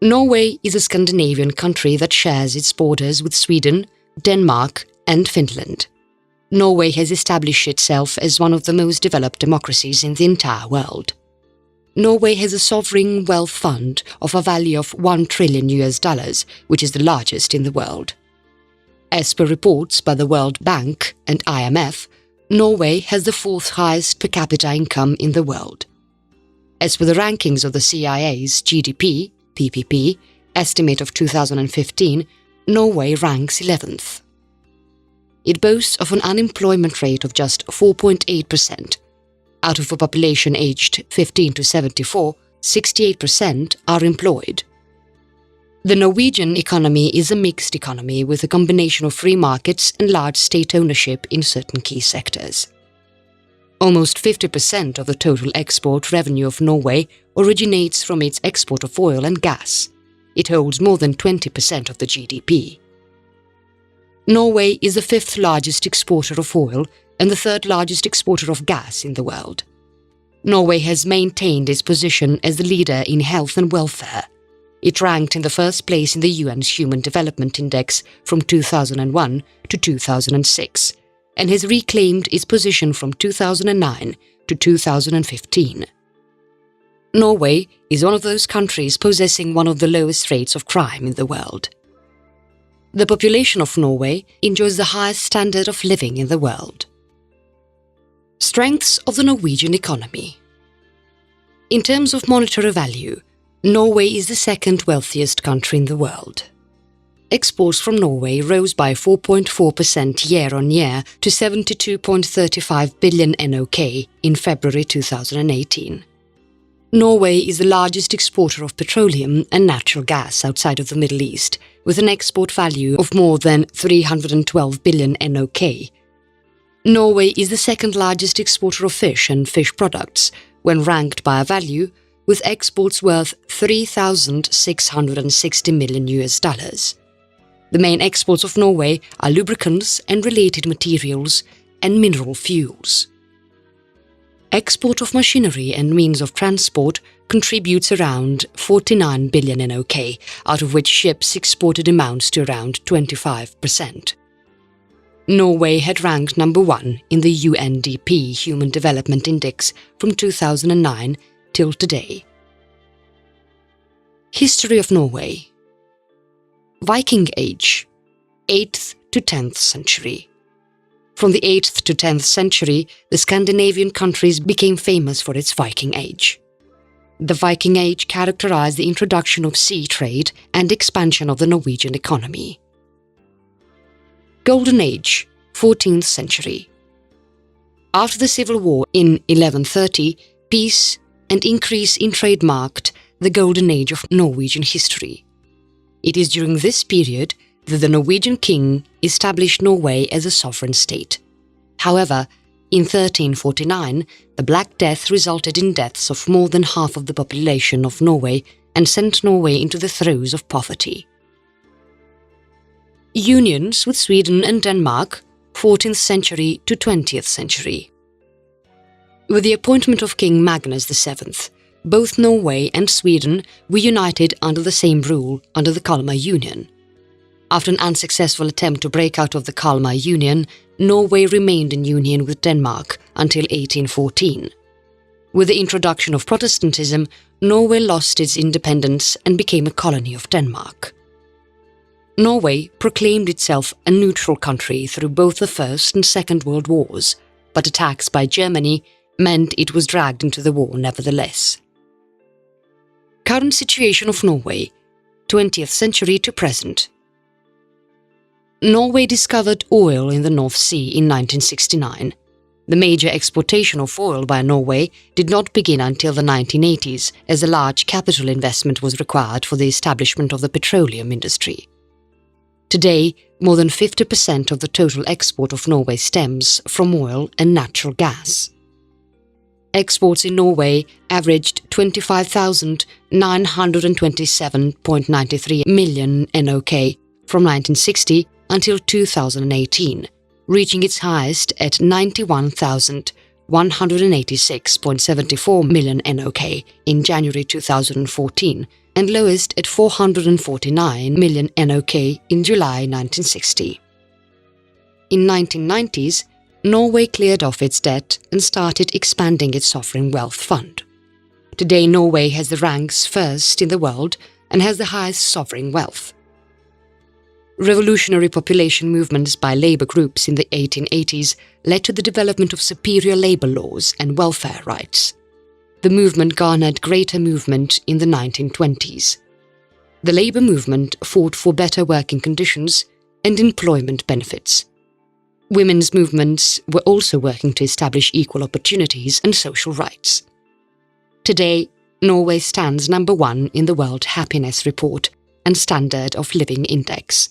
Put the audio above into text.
Norway is a Scandinavian country that shares its borders with Sweden, Denmark and Finland. Norway has established itself as one of the most developed democracies in the entire world. Norway has a sovereign wealth fund of a value of $1 trillion, which is the largest in the world. As per reports by the World Bank and IMF, Norway has the fourth highest per capita income in the world. As per the rankings of the CIA's GDP, PPP, estimate of 2015, Norway ranks 11th. It boasts of an unemployment rate of just 4.8%. Out of a population aged 15 to 74, 68% are employed. The Norwegian economy is a mixed economy with a combination of free markets and large state ownership in certain key sectors. Almost 50% of the total export revenue of Norway originates from its export of oil and gas. It holds more than 20% of the GDP. Norway is the fifth largest exporter of oil and the third largest exporter of gas in the world. Norway has maintained its position as the leader in health and welfare. It ranked in the first place in the UN's Human Development Index from 2001 to 2006 and has reclaimed its position from 2009 to 2015. Norway is one of those countries possessing one of the lowest rates of crime in the world. The population of Norway enjoys the highest standard of living in the world. Strengths of the Norwegian economy. In terms of monetary value, Norway is the second wealthiest country in the world. Exports from Norway rose by 4.4% year-on-year to 72.35 billion NOK in February 2018. Norway is the largest exporter of petroleum and natural gas outside of the Middle East, with an export value of more than 312 billion NOK. Norway is the second largest exporter of fish and fish products, when ranked by value, with exports worth $3,660 million. The main exports of Norway are lubricants and related materials and mineral fuels. Export of machinery and means of transport contributes around 49 billion NOK, out of which ships exported amounts to around 25%. Norway had ranked number 1 in the UNDP Human Development Index from 2009 till today. History of Norway. Viking Age, 8th to 10th century. From the 8th to 10th century, the Scandinavian countries became famous for its Viking Age. The Viking Age characterized the introduction of sea trade and expansion of the Norwegian economy. Golden Age, 14th century. After the Civil War in 1130, peace and increase in trade marked the Golden Age of Norwegian history. It is during this period that the Norwegian king established Norway as a sovereign state. However, in 1349, the Black Death resulted in deaths of more than half of the population of Norway and sent Norway into the throes of poverty. Unions with Sweden and Denmark, 14th century to 20th century. With the appointment of King Magnus VII, both Norway and Sweden were united under the same rule under the Kalmar Union. After an unsuccessful attempt to break out of the Kalmar Union, Norway remained in union with Denmark until 1814. With the introduction of Protestantism, Norway lost its independence and became a colony of Denmark. Norway proclaimed itself a neutral country through both the First and Second World Wars, but attacks by Germany meant it was dragged into the war nevertheless. Current situation of Norway, 20th century to present. Norway discovered oil in the North Sea in 1969. The major exportation of oil by Norway did not begin until the 1980s, as a large capital investment was required for the establishment of the petroleum industry. Today, more than 50% of the total export of Norway stems from oil and natural gas. Exports in Norway averaged 25,927.93 million NOK from 1960 until 2018, reaching its highest at 91,186.74 million NOK in January 2014, and lowest at 449 million NOK in July 1960. In 1990s, Norway cleared off its debt and started expanding its sovereign wealth fund. Today, Norway has the ranks first in the world and has the highest sovereign wealth. Revolutionary population movements by labor groups in the 1880s led to the development of superior labor laws and welfare rights. The movement garnered greater movement in the 1920s. The labor movement fought for better working conditions and employment benefits. Women's movements were also working to establish equal opportunities and social rights. Today, Norway stands number 1 in the World Happiness Report and Standard of Living Index.